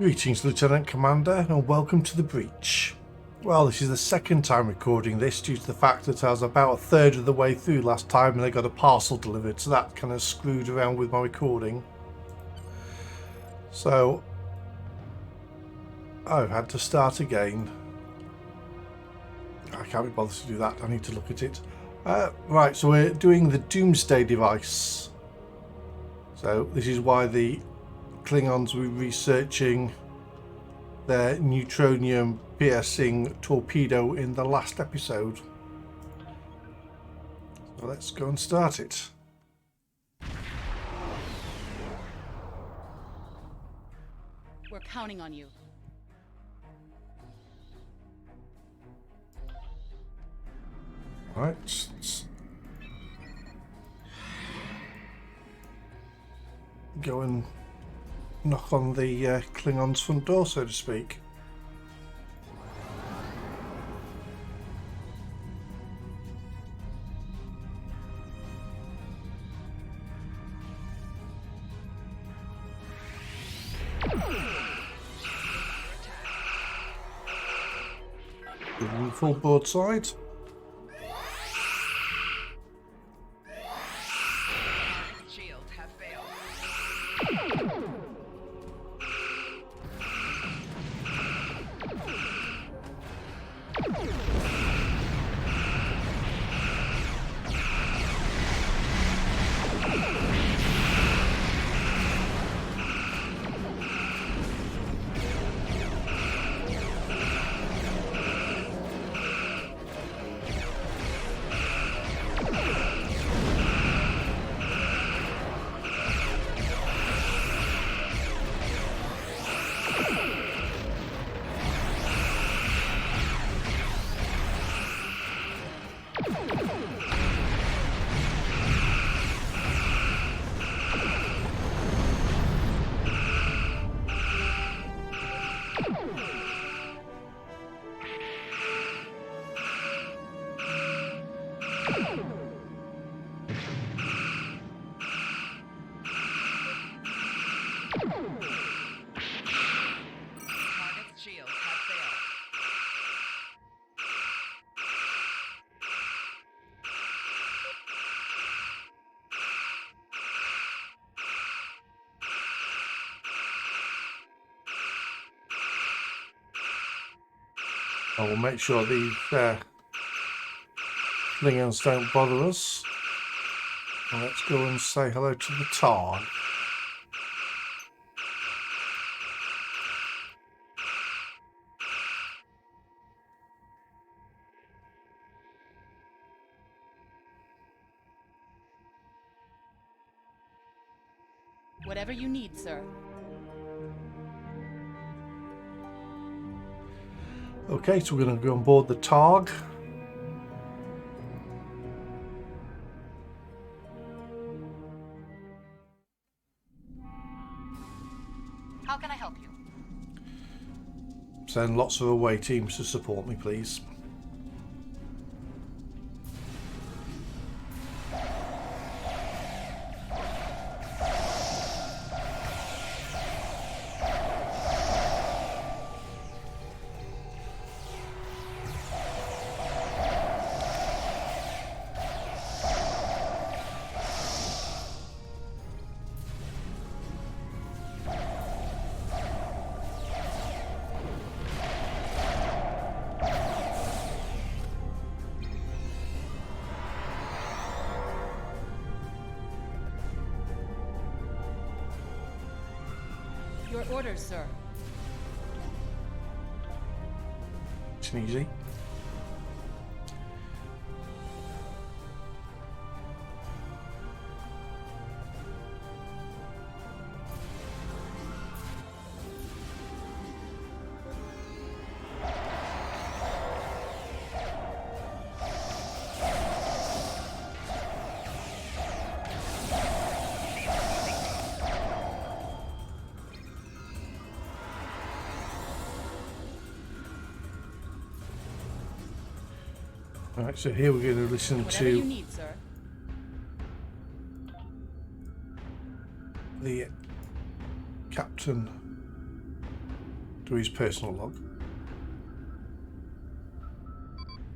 Greetings, Lieutenant Commander, and welcome to the breach. Well, this is the second time recording this due to the fact that I was about a third of the way through last time and I got a parcel delivered, so that kind of screwed around with my recording. So I've had to start again. I can't be bothered to do that, I need to look at it. Right, so we're doing the Doomsday device. So this is why the Klingons were researching their neutronium piercing torpedo in the last episode. So let's go and start it. We're counting on you. Right. Let's go and knock on the Klingons' front door, so to speak. Full broadside. I will make sure these Klingons don't bother us. And let's go and say hello to the Targ. Whatever you need, sir. Okay, so we're going to go on board the Targ. How can I help you? Send lots of away teams to support me, please. Your orders, sir. It's easy. Right, so here we're going to listen Whatever to you need, sir. the captain to his personal log.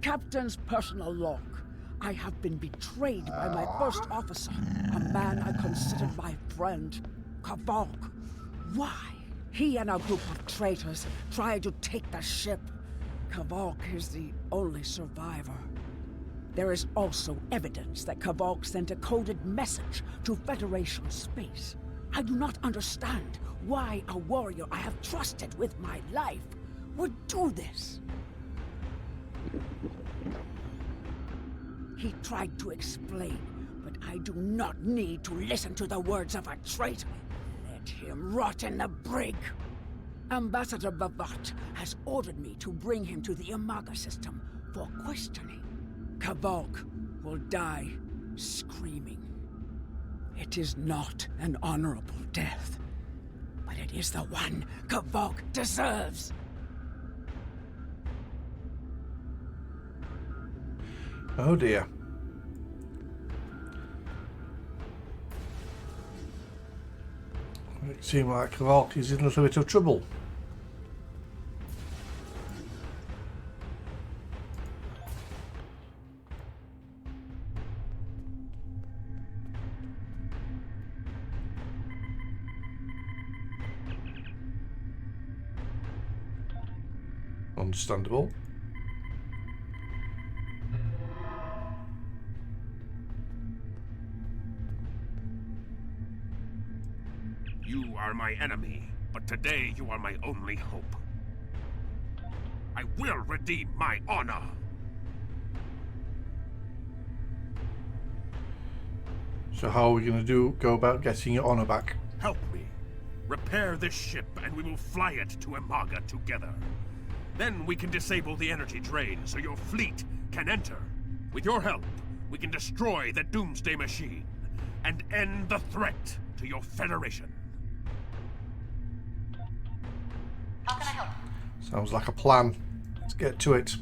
Captain's personal log. I have been betrayed by my first officer, a man I considered my friend, Kavok. Why? He and a group of traitors tried to take the ship. Kavok is the only survivor. There is also evidence that Kavok sent a coded message to Federation space. I do not understand why a warrior I have trusted with my life would do this. He tried to explain, but I do not need to listen to the words of a traitor. Let him rot in the brig. Ambassador Bavat has ordered me to bring him to the Imaga system for questioning. Kavok will die screaming. It is not an honorable death, but it is the one Kavok deserves. Oh dear. It seems like Kavok is in a little bit of trouble. Understandable. You are my enemy, but today you are my only hope. I will redeem my honor. So how are we going to go about getting your honor back? Help me. Repair this ship and we will fly it to Imaga together. Then we can disable the energy drain so your fleet can enter. With your help, we can destroy the Doomsday Machine and end the threat to your Federation. How can I help? Sounds like a plan. Let's get to it.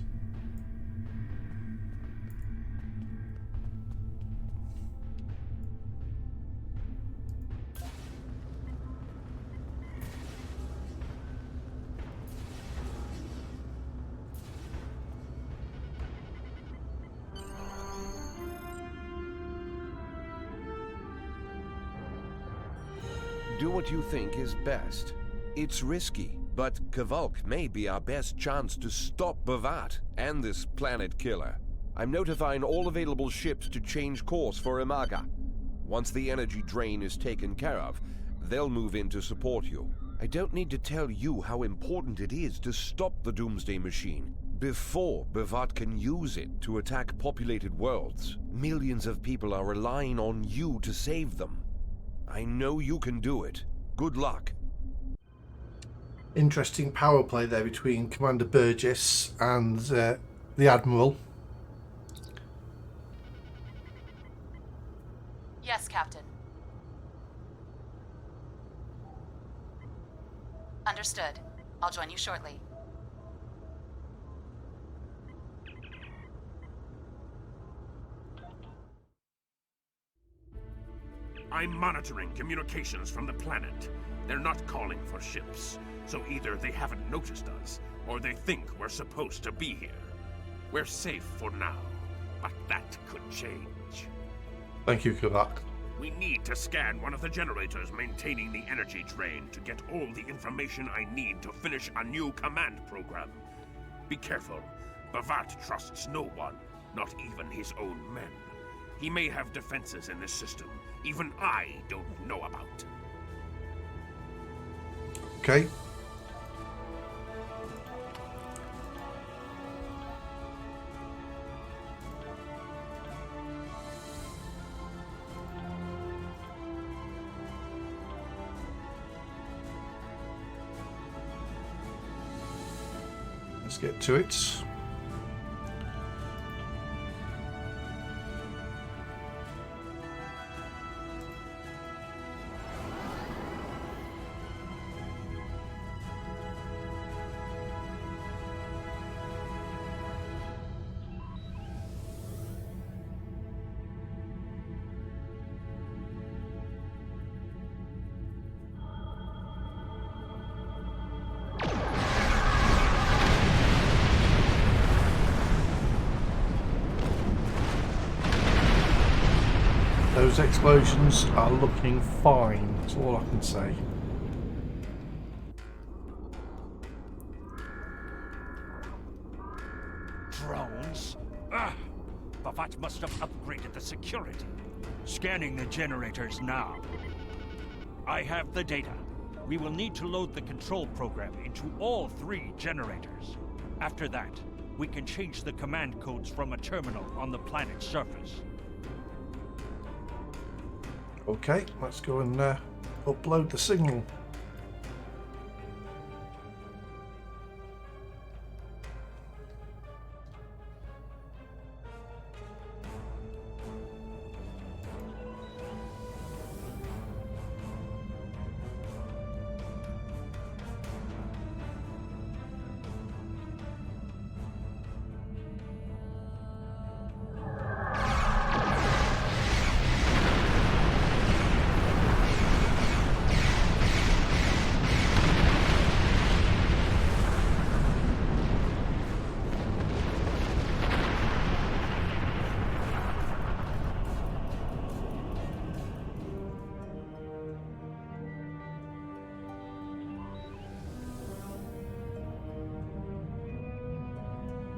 Do what you think is best. It's risky, but Kavok may be our best chance to stop Bavat and this planet killer. I'm notifying all available ships to change course for Imaga. Once the energy drain is taken care of, they'll move in to support you. I don't need to tell you how important it is to stop the Doomsday Machine before Bavat can use it to attack populated worlds. Millions of people are relying on you to save them. I know you can do it. Good luck. Interesting power play there between Commander Burgess and the Admiral. Yes, Captain. Understood. I'll join you shortly. I'm monitoring communications from the planet. They're not calling for ships, so either they haven't noticed us, or they think we're supposed to be here. We're safe for now, but that could change. Thank you, Kavok. We need to scan one of the generators maintaining the energy drain to get all the information I need to finish a new command program. Be careful. Bavat trusts no one, not even his own men. He may have defenses in this system even I don't know about. Okay. Let's get to it. those explosions are looking fine. That's all I can say. Drones? Ah! Bavat must have upgraded the security. Scanning the generators now. I have the data. We will need to load the control program into all 3 generators. After that, we can change the command codes from a terminal on the planet's surface. Okay, let's go and upload the signal.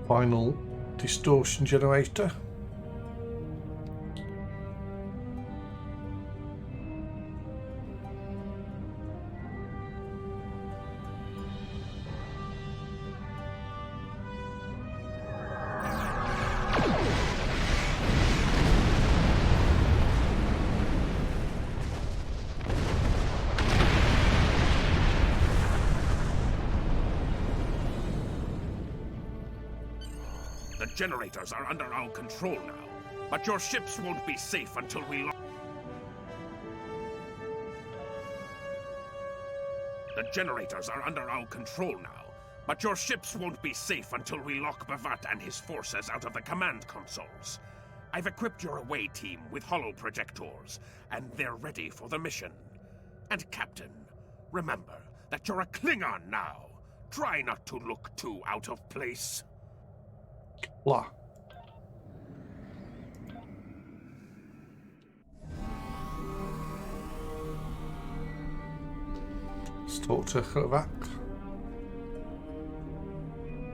Final distortion generator. The generators are under our control now, but your ships won't be safe until we lock... The generators are under our control now, but your ships won't be safe until we lock Bavat and his forces out of the command consoles. I've equipped your away team with holo projectors, and they're ready for the mission. And Captain, remember that you're a Klingon now. Try not to look too out of place. Blah. Let's talk to Kovac.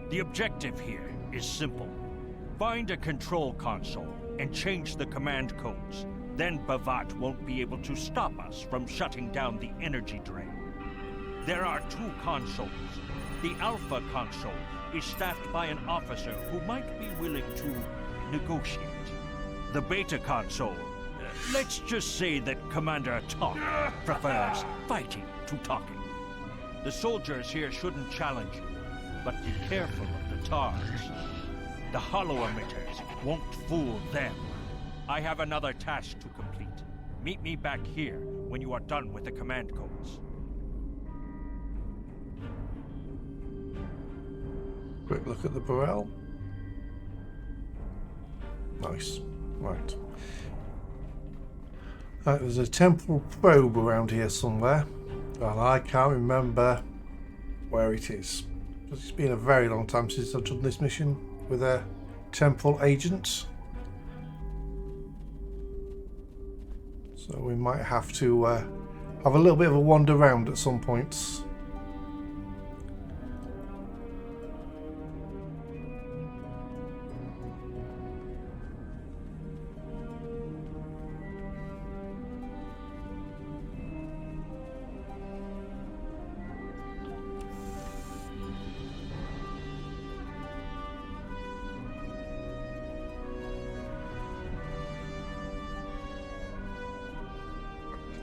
The objective here is simple. Find a control console and change the command codes. Then Bavat won't be able to stop us from shutting down the energy drain. There are 2 consoles. The Alpha console is staffed by an officer who might be willing to negotiate. The Beta console, let's just say that Commander Talk prefers fighting to talking. The soldiers here shouldn't challenge you, but be careful of the TARs. The holo emitters won't fool them. I have another task to complete. Meet me back here when you are done with the command codes. Quick look at the Burrell. Nice. Right. There's a temporal probe around here somewhere, and I can't remember where it is. It's been a very long time since I've done this mission with a temporal agent. So we might have to have a little bit of a wander around at some points.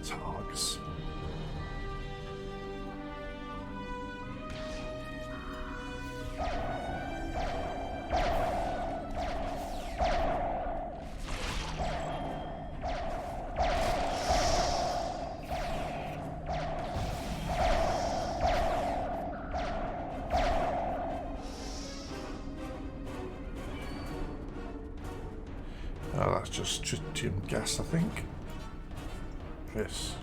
Targs. Oh, that's just tritium gas, I think. Yes.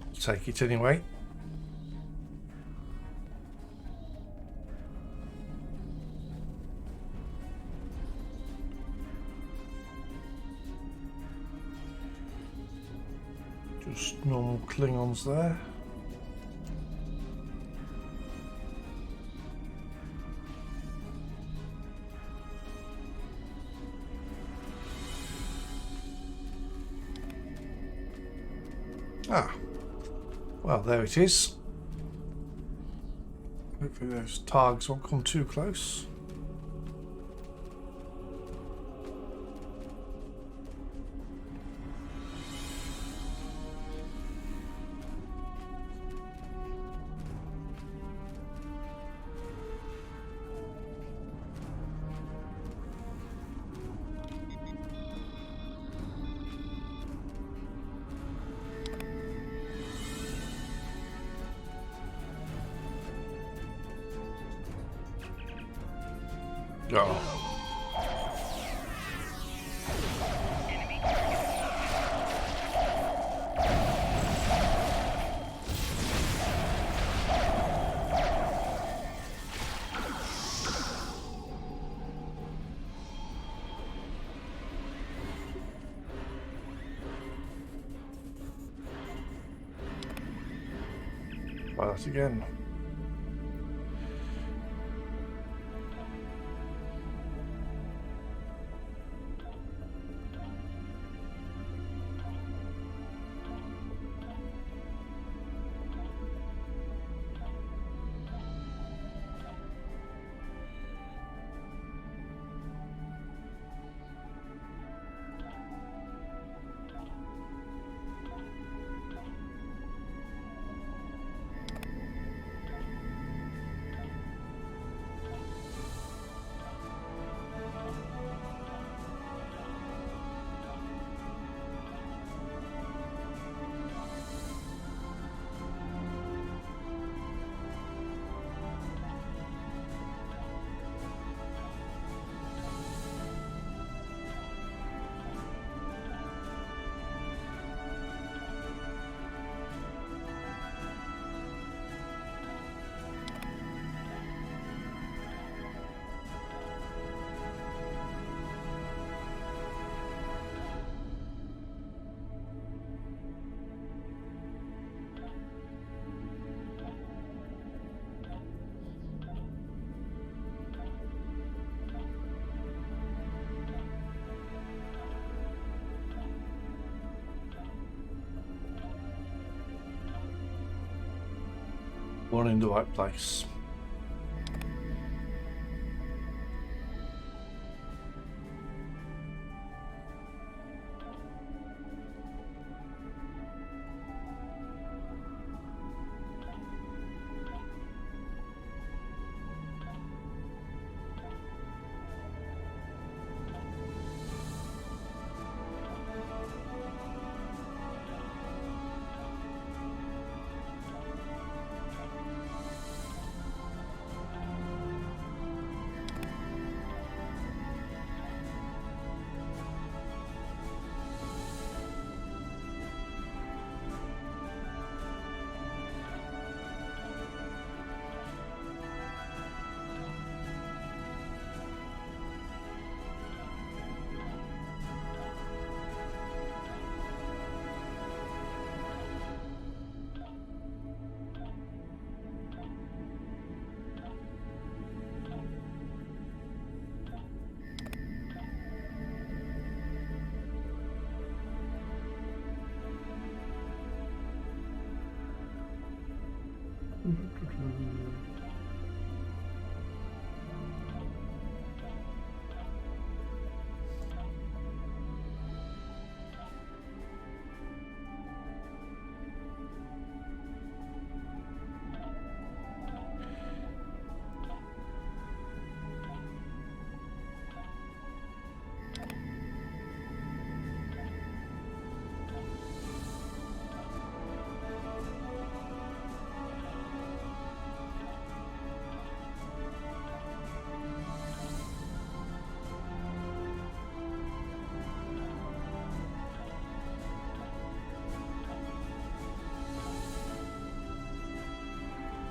I'll take it anyway. Just normal Klingons there. Ah, well, there it is. Hopefully those targs won't come too close. Oh. Try that again. One in the right place.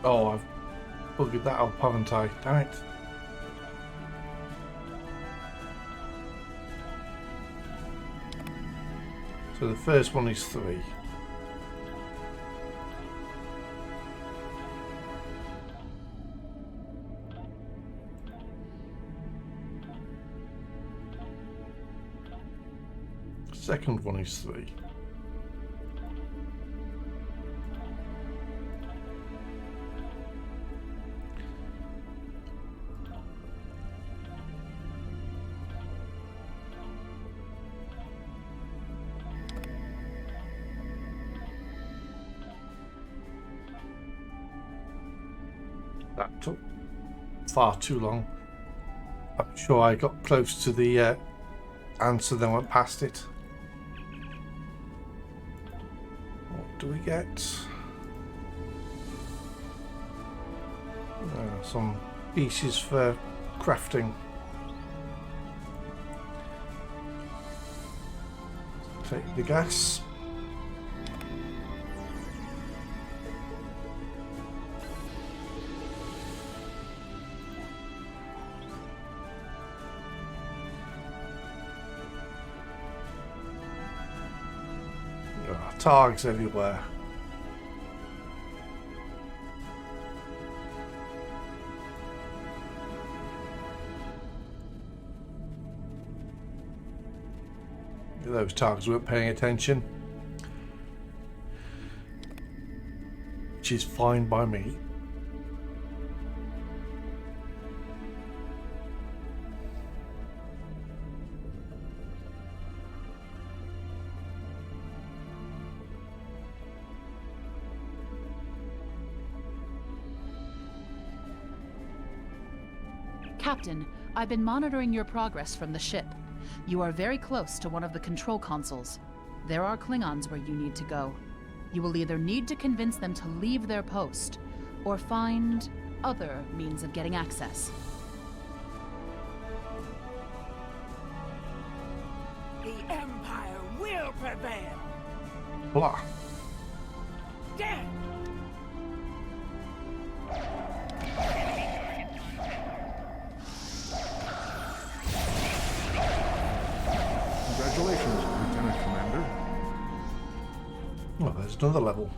Oh, I've buggered that up, haven't I? Damn it. So the first one is 3. Second one is 3. That took far too long. I'm sure I got close to the answer, then went past it. What do we get? Some pieces for crafting. Take the gas. Targs everywhere. Those targs weren't paying attention, which is fine by me. Captain, I've been monitoring your progress from the ship. You are very close to one of the control consoles. There are Klingons where you need to go. You will either need to convince them to leave their post, or find other means of getting access. The Empire will prevail. Blah. Dead. Congratulations, Lieutenant Commander. Well, there's another level.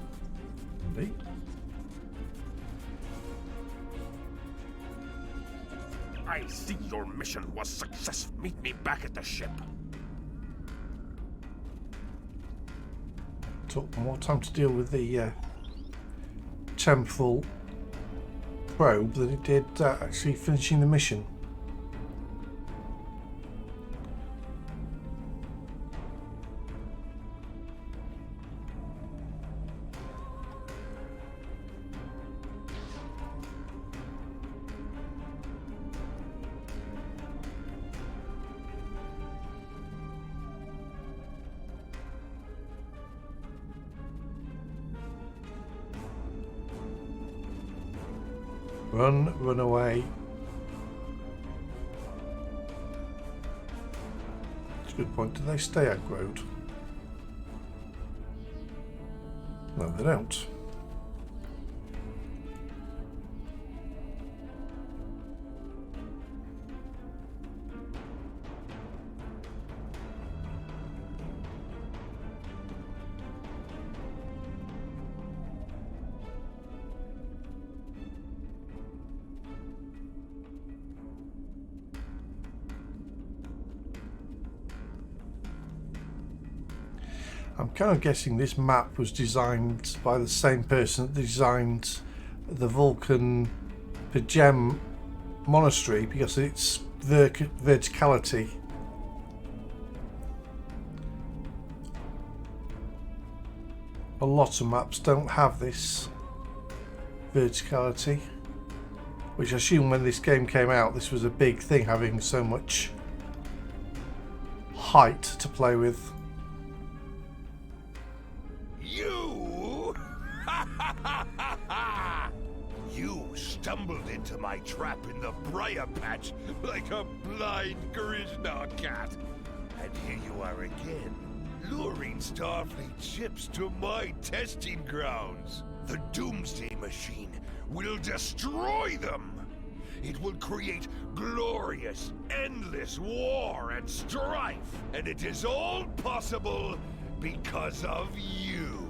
Indeed. I see your mission was success. Meet me back at the ship. Took more time to deal with the temporal probe than it did actually finishing the mission. Run away. That's a good point. Do they stay aggroed? No, they don't. I'm kind of guessing this map was designed by the same person that designed the Vulcan Pagem Monastery because of its verticality. A lot of maps don't have this verticality, which I assume when this game came out this was a big thing, having so much height to play with. You stumbled into my trap in the briar patch like a blind Grishnar cat. And here you are again, luring Starfleet ships to my testing grounds. The Doomsday Machine will destroy them. It will create glorious, endless war and strife. And it is all possible because of you.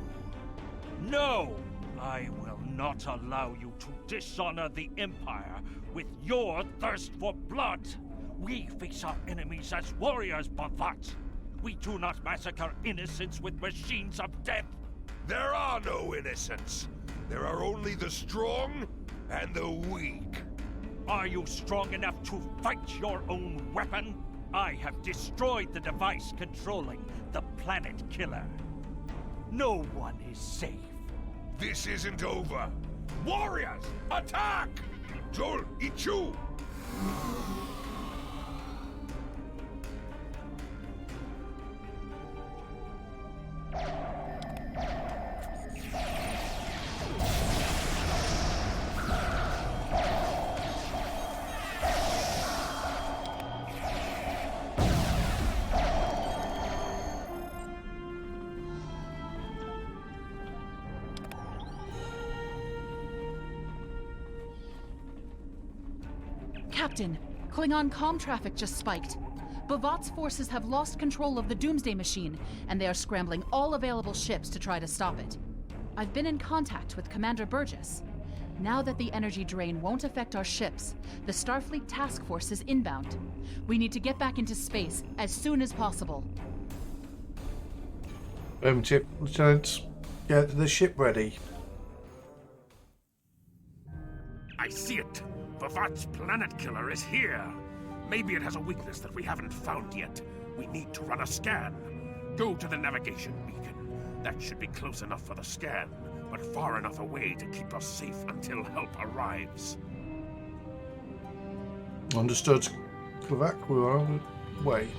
No! I will not allow you to dishonor the Empire with your thirst for blood. We face our enemies as warriors, Bhavat. We do not massacre innocents with machines of death. There are no innocents. There are only the strong and the weak. Are you strong enough to fight your own weapon? I have destroyed the device controlling the planet killer. No one is safe. This isn't over. Warriors, attack! Joel, Ichu! Captain, Klingon comm traffic just spiked. Bavat's forces have lost control of the Doomsday Machine, and they are scrambling all available ships to try to stop it. I've been in contact with Commander Burgess. Now that the energy drain won't affect our ships, the Starfleet Task Force is inbound. We need to get back into space as soon as possible. Chip, Lieutenant, get the ship ready. I see it. Bavat's planet killer is here. Maybe it has a weakness that we haven't found yet. We need to run a scan. Go to the navigation beacon. That should be close enough for the scan, but far enough away to keep us safe until help arrives. Understood. Kovac, we're on the way.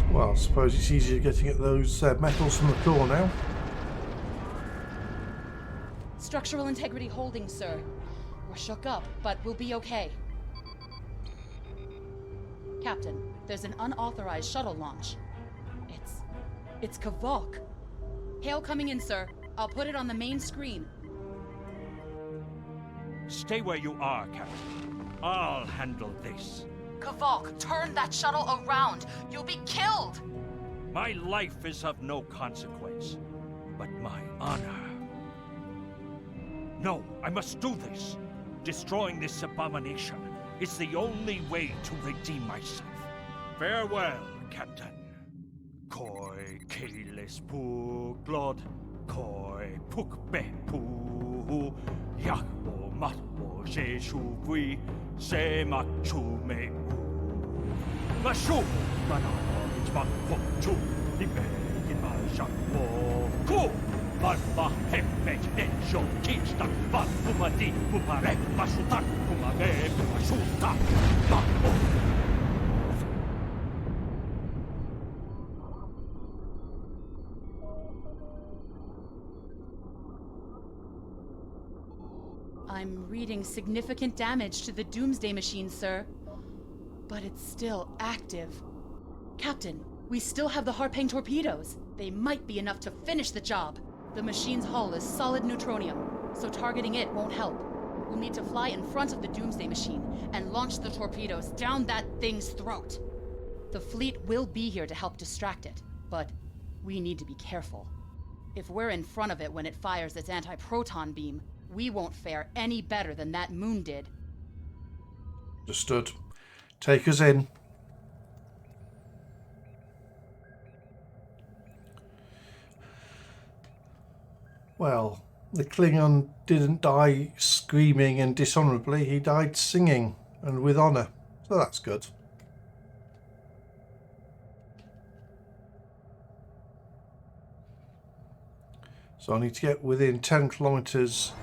Well, I suppose it's easier getting at those metals from the core now. Structural integrity holding, sir. We're shook up, but we'll be okay. Captain, there's an unauthorized shuttle launch. It's Kavok. Hail coming in, sir. I'll put it on the main screen. Stay where you are, Captain. I'll handle this. Kavok, turn that shuttle around. You'll be killed! My life is of no consequence, but my honor. No, I must do this. Destroying this abomination is the only way to redeem myself. Farewell, Captain. Koi keles pu glod, koi puk be pu, yak o mat o je shu gui, se mak chu me u. La shu, mana, mak puk chu, li be in ma shak o ku. Valva heffet en sho kista, val pumadi pupare, masutak pumade pumasuta, ma o. I'm reading significant damage to the Doomsday Machine, sir. But it's still active. Captain, we still have the Harpang torpedoes. They might be enough to finish the job. The machine's hull is solid neutronium, so targeting it won't help. We'll need to fly in front of the Doomsday Machine and launch the torpedoes down that thing's throat. The fleet will be here to help distract it, but we need to be careful. If we're in front of it when it fires its anti-proton beam, we won't fare any better than that moon did. Understood. Take us in. Well, the Klingon didn't die screaming and dishonorably. He died singing and with honor. So that's good. So I need to get within 10 kilometers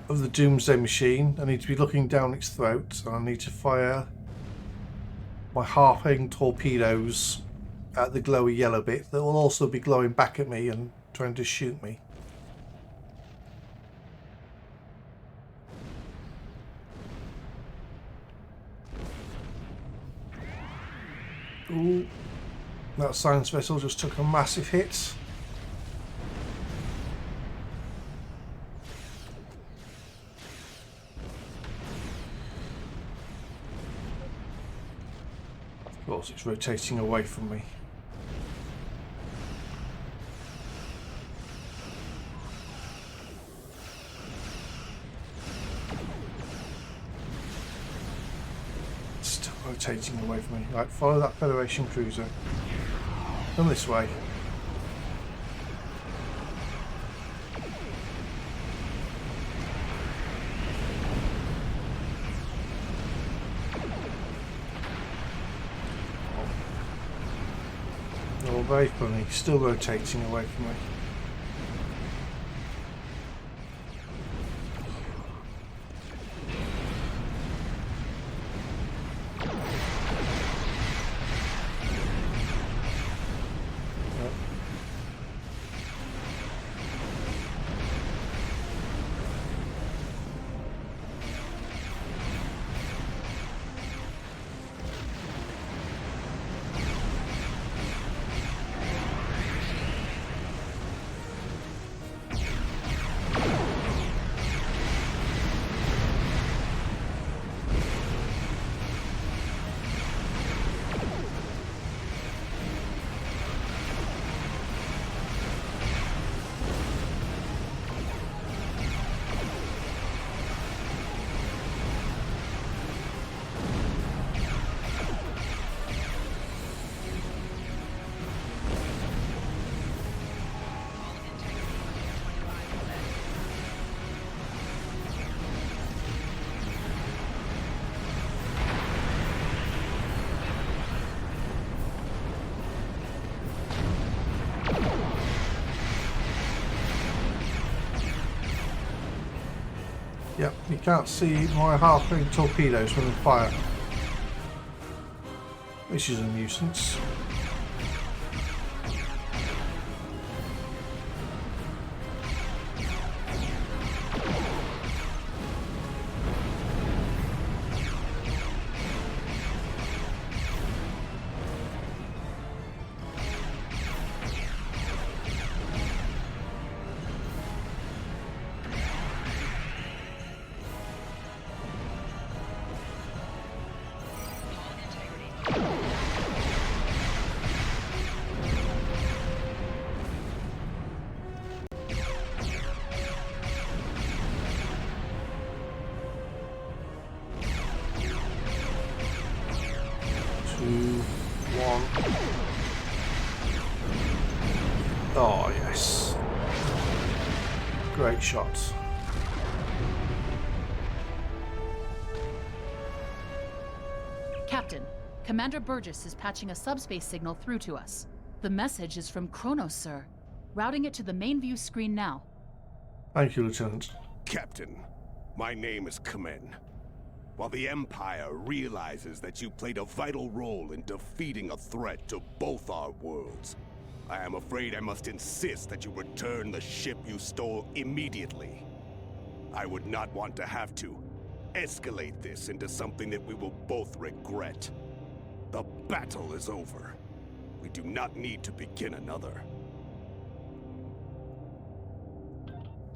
of the Doomsday Machine. I need to be looking down its throat, and I need to fire my Harpang torpedoes at the glowy yellow bit that will also be glowing back at me and trying to shoot me. Ooh, that science vessel just took a massive hit. Of course, it's rotating away from me. Rotating away from me. Right, follow that Federation cruiser. Come this way. Oh, very funny. Still rotating away from me. Yep, you can't see my half-wing torpedoes when they fire, which is a nuisance. Oh, yes. Great shot. Captain, Commander Burgess is patching a subspace signal through to us. The message is from Kronos, sir. Routing it to the main view screen now. Thank you, Lieutenant. Captain, my name is Kamen. While the Empire realizes that you played a vital role in defeating a threat to both our worlds, I am afraid I must insist that you return the ship you stole immediately. I would not want to have to escalate this into something that we will both regret. The battle is over. We do not need to begin another.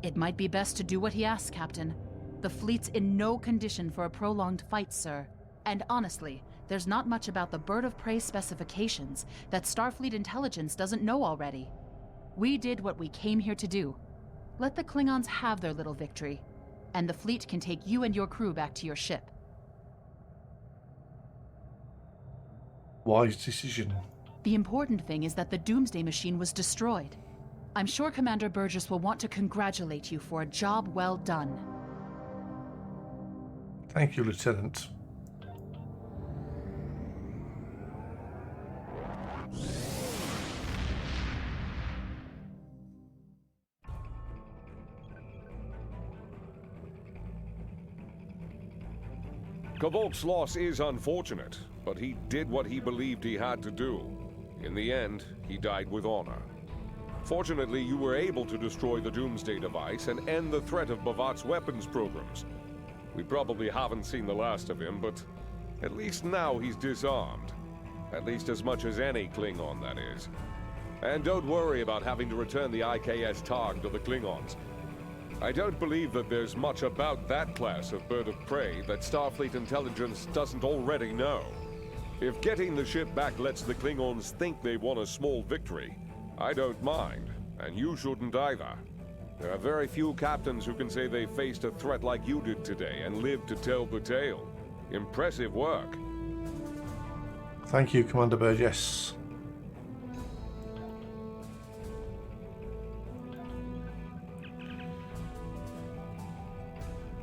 It might be best to do what he asks, Captain. The fleet's in no condition for a prolonged fight, sir. And honestly, there's not much about the Bird of Prey specifications that Starfleet intelligence doesn't know already. We did what we came here to do. Let the Klingons have their little victory, and the fleet can take you and your crew back to your ship. Wise decision. The important thing is that the Doomsday Machine was destroyed. I'm sure Commander Burgess will want to congratulate you for a job well done. Thank you, Lieutenant. Kvolk's loss is unfortunate, but he did what he believed he had to do. In the end, he died with honor. Fortunately, you were able to destroy the Doomsday device and end the threat of Bavat's weapons programs. We probably haven't seen the last of him, but at least now he's disarmed. At least as much as any Klingon, that is. And don't worry about having to return the IKS Targ to the Klingons. I don't believe that there's much about that class of bird of prey that Starfleet intelligence doesn't already know. If getting the ship back lets the Klingons think they won a small victory, I don't mind, and you shouldn't either. There are very few captains who can say they faced a threat like you did today and lived to tell the tale. Impressive work. Thank you, Commander Burgess.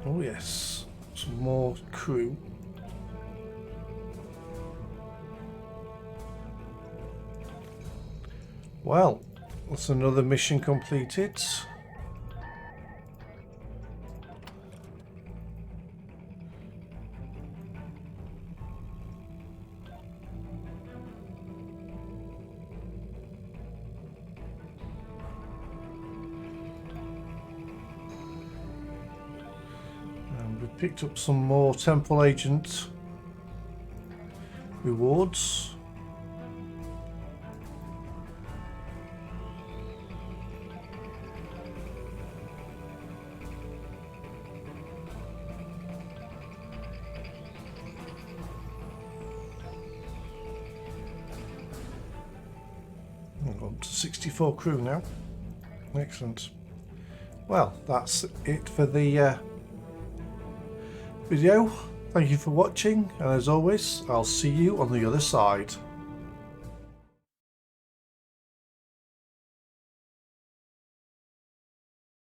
Oh yes, some more crew. Well, that's another mission completed. And we picked up some more Temporal Agent rewards. Up to 64 crew now. Excellent. Well, that's it for the video. Thank you for watching, and as always, I'll see you on the other side.